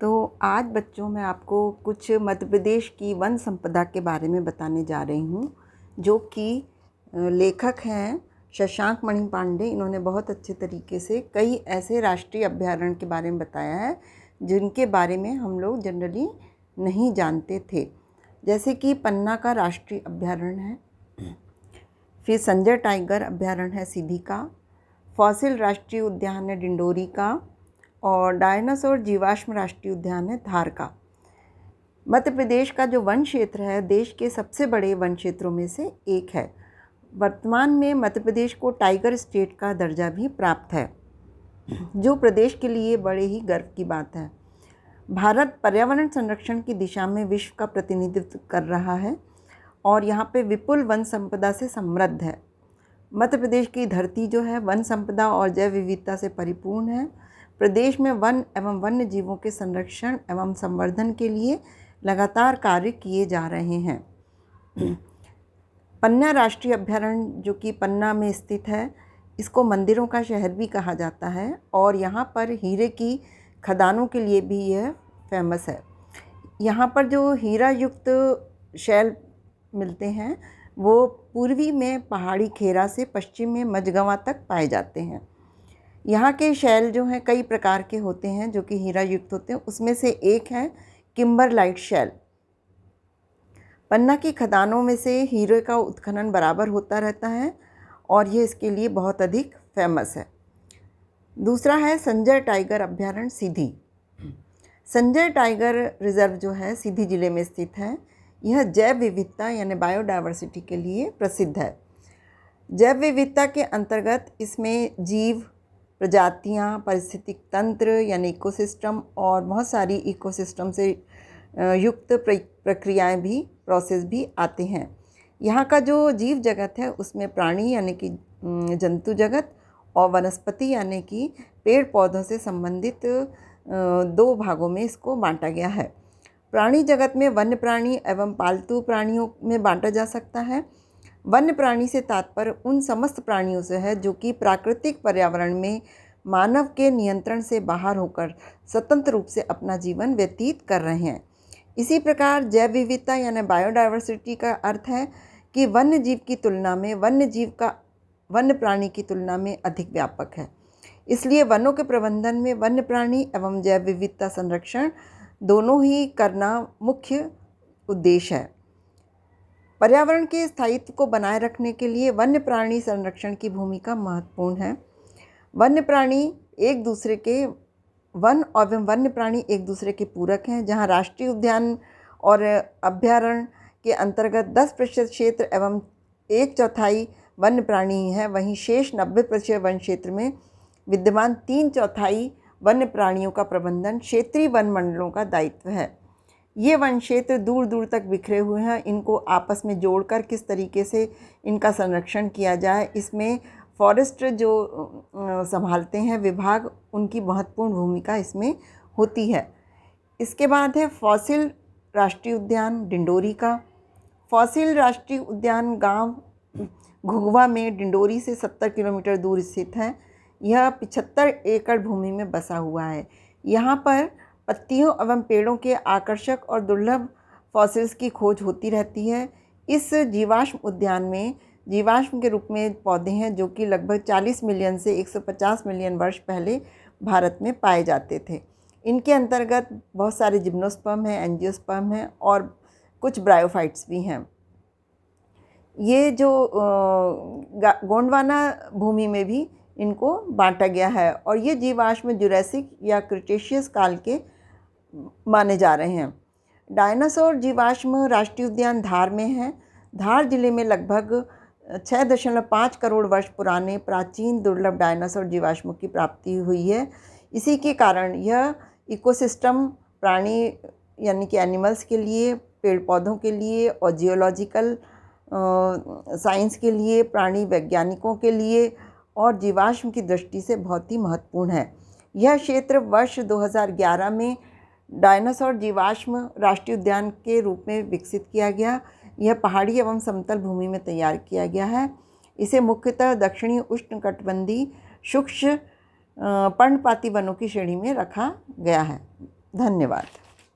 तो आज बच्चों मैं आपको कुछ मध्य प्रदेश की वन संपदा के बारे में बताने जा रही हूँ, जो कि लेखक हैं शशांक मणि पांडे। इन्होंने बहुत अच्छे तरीके से कई ऐसे राष्ट्रीय अभयारण्य के बारे में बताया है जिनके बारे में हम लोग जनरली नहीं जानते थे, जैसे कि पन्ना का राष्ट्रीय अभयारण्य है, फिर संजय टाइगर अभयारण्य है सीधी का, फॉसिल राष्ट्रीय उद्यान है डिंडोरी का, और डायनासोर जीवाश्म राष्ट्रीय उद्यान है धार का। मध्य प्रदेश का जो वन क्षेत्र है देश के सबसे बड़े वन क्षेत्रों में से एक है। वर्तमान में मध्य प्रदेश को टाइगर स्टेट का दर्जा भी प्राप्त है, जो प्रदेश के लिए बड़े ही गर्व की बात है। भारत पर्यावरण संरक्षण की दिशा में विश्व का प्रतिनिधित्व कर रहा है और यहाँ पे विपुल वन संपदा से समृद्ध है। मध्य प्रदेश की धरती जो है वन संपदा और जैव विविधता से परिपूर्ण है। प्रदेश में वन एवं वन्य जीवों के संरक्षण एवं संवर्धन के लिए लगातार कार्य किए जा रहे हैं। पन्ना राष्ट्रीय अभयारण्य, जो कि पन्ना में स्थित है, इसको मंदिरों का शहर भी कहा जाता है और यहाँ पर हीरे की खदानों के लिए भी यह फेमस है। यहाँ पर जो हीरा युक्त शैल मिलते हैं वो पूर्वी में पहाड़ी खेरा से पश्चिम में मझगवां तक पाए जाते हैं। यहाँ के शैल जो हैं कई प्रकार के होते हैं जो कि हीरा युक्त होते हैं, उसमें से एक है किम्बरलाइट शैल। पन्ना की खदानों में से हीरे का उत्खनन बराबर होता रहता है और ये इसके लिए बहुत अधिक फेमस है। दूसरा है संजय टाइगर अभयारण्य सीधी। संजय टाइगर रिजर्व जो है सीधी जिले में स्थित है। यह जैव विविधता यानी बायोडायवर्सिटी के लिए प्रसिद्ध है। जैव विविधता के अंतर्गत इसमें जीव प्रजातियां, पारिस्थितिक तंत्र यानी इकोसिस्टम और बहुत सारी इकोसिस्टम से युक्त प्रक्रियाएं भी प्रोसेस भी आते हैं। यहाँ का जो जीव जगत है उसमें प्राणी यानी कि जंतु जगत और वनस्पति यानी कि पेड़ पौधों से संबंधित दो भागों में इसको बांटा गया है। प्राणी जगत में वन्य प्राणी एवं पालतू प्राणियों में बांटा जा सकता है। वन्य प्राणी से तात्पर्य उन समस्त प्राणियों से है जो कि प्राकृतिक पर्यावरण में मानव के नियंत्रण से बाहर होकर स्वतंत्र रूप से अपना जीवन व्यतीत कर रहे हैं। इसी प्रकार जैव विविधता यानी बायोडायवर्सिटी का अर्थ है कि वन्य जीव की तुलना में वन्य जीव का वन्य प्राणी की तुलना में अधिक व्यापक है। इसलिए वनों के प्रबंधन में वन्य प्राणी एवं जैव विविधता संरक्षण दोनों ही करना मुख्य उद्देश्य है। पर्यावरण के स्थायित्व को बनाए रखने के लिए वन्य प्राणी संरक्षण की भूमिका महत्वपूर्ण है। वन्य प्राणी एक दूसरे के वन एवं वन्य प्राणी एक दूसरे के पूरक हैं। जहां राष्ट्रीय उद्यान और अभयारण्य के अंतर्गत 10% क्षेत्र एवं 1/4 वन्य प्राणी है, वहीं शेष 90% वन क्षेत्र में विद्यमान 3/4 वन्य प्राणियों का प्रबंधन क्षेत्रीय वन मंडलों का दायित्व है। ये वन क्षेत्र दूर दूर तक बिखरे हुए हैं। इनको आपस में जोड़कर किस तरीके से इनका संरक्षण किया जाए, इसमें फॉरेस्ट जो संभालते हैं विभाग, उनकी महत्वपूर्ण भूमिका इसमें होती है। इसके बाद है फॉसिल राष्ट्रीय उद्यान डिंडोरी का। फॉसिल राष्ट्रीय उद्यान गांव घुघवा में डिंडोरी से 70 किलोमीटर दूर स्थित है। यह 75 एकड़ भूमि में बसा हुआ है। यहाँ पर पत्तियों एवं पेड़ों के आकर्षक और दुर्लभ फॉसिल्स की खोज होती रहती है। इस जीवाश्म उद्यान में जीवाश्म के रूप में पौधे हैं जो कि लगभग 40 मिलियन से 150 मिलियन वर्ष पहले भारत में पाए जाते थे। इनके अंतर्गत बहुत सारे जिम्नोस्पर्म हैं, एंजियोस्पर्म हैं और कुछ ब्रायोफाइट्स भी हैं। ये जो गोंडवाना भूमि में भी इनको बांटा गया है और ये जीवाश्म जुरैसिक या क्रिटेशियस काल के माने जा रहे हैं। डायनासोर जीवाश्म राष्ट्रीय उद्यान धार में है। धार जिले में लगभग 6.5 करोड़ वर्ष पुराने प्राचीन दुर्लभ डायनासोर जीवाश्मों की प्राप्ति हुई है। इसी के कारण यह इकोसिस्टम प्राणी यानी कि एनिमल्स के लिए, पेड़ पौधों के लिए और जियोलॉजिकल साइंस के लिए, प्राणी वैज्ञानिकों के लिए और जीवाश्म की दृष्टि से बहुत ही महत्वपूर्ण है। यह क्षेत्र वर्ष 2011 में डायनासोर जीवाश्म राष्ट्रीय उद्यान के रूप में विकसित किया गया। यह पहाड़ी एवं समतल भूमि में तैयार किया गया है। इसे मुख्यतः दक्षिणी उष्णकटिबंधीय शुष्क पर्णपाती वनों की श्रेणी में रखा गया है। धन्यवाद।